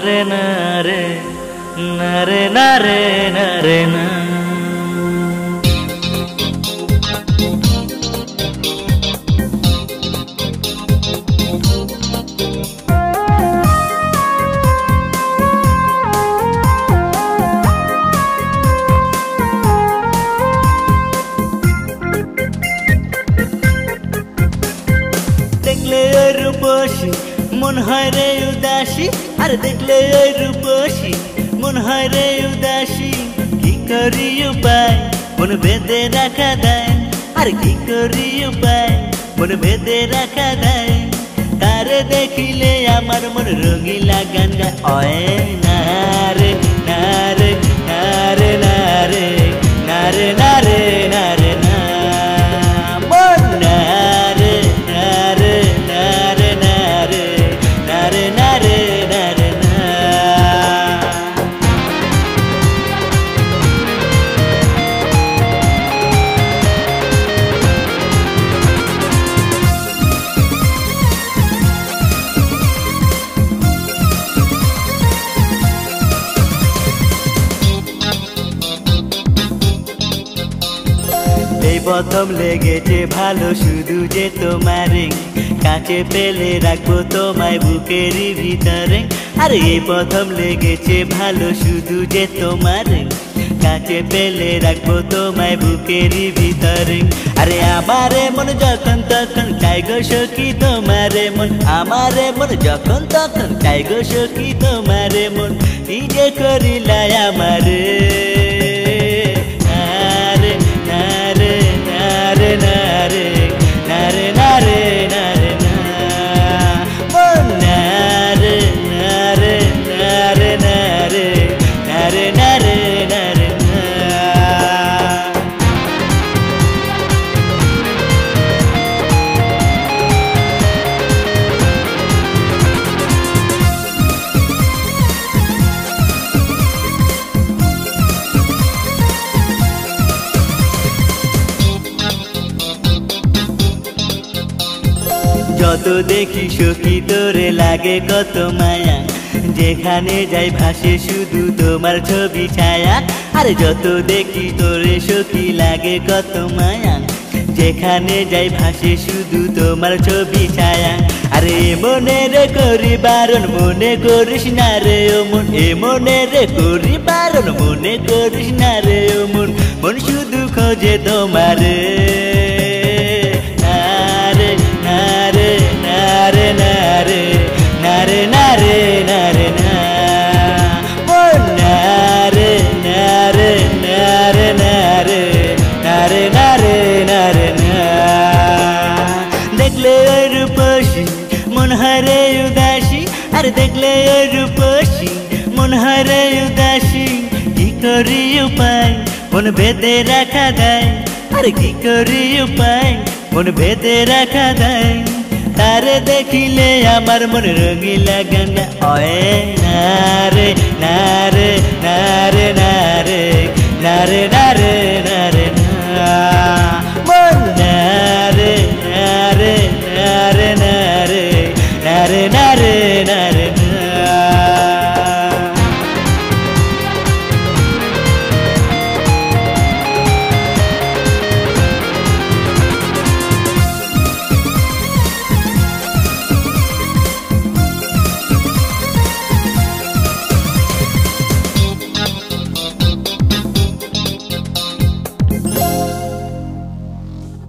রে না রে না রে না রে না রে না। দেখলে ওই রূপসী মন হয় রে উদাসী, আর দেখলে ওই রূপসী মন হয় রে উদাসী। কি করি উপায় মন বেঁধে রাখা দেয়, আর কি করি উপায় মন বেঁধে রাখা দেয়। তারে দেখিলে আমার মন রঙিলা গান গায়, অয় না রে না রে না রে না রে না রে না রে না রে না মন না রে না রে না রে না রে না রে না রে না রে না। এই প্রথম লেগেছে ভালো শুধু যে তোমারে, কাছে পেলে রাখবো তোমায় বুকেরই ভিতরে। আরে এই প্রথম লেগেছে ভালো শুধু যে তোমারে, কাছে পেলে রাখবো তোমায় বুকেরই ভিতরে। আরে আমারে মন যখন তখন চাই গো সখী তোমারে মন, আমারে মন যখন তখন চাই গো সখী তোমারে মন। নিজে করিলাই আমারে যত দেখি সখী তোরে লাগে কত মায়া, যেখানে যাই ভাসে শুধু তোমার ছবি ছায়া। আরে যত দেখি তোরে সখী লাগে কত মায়া, যেখানে যাই ভাসে শুধু তোমার ছবি ছায়া। আরে মনে রে করি বারণ মনে করিস না রে ও মন, এ মনে রে করি বারণ মনে করিস না রে ও মন। মন শুধু খোঁজে তোমারে নারে নারে নারে নারে নারে নারে নারে না মন নারে নারে নারে নারে নারে নারে নারে না। দেখলে ওই রূপসী মন হয় রে উদাসী, আর দেখলে ওই রূপসী মন হয় রে উদাসী। কি করি উপায় মন বেঁধে রাখা দেয়, আর কি করি উপায় মন বেঁধে রাখা দেয়। তারে দেখিলে আমার মন রঙিলা গান গায়, অয় না রে না রে না রে না রে না রে না রে না রে না মন না রে না রে না রে না রে না রে না রে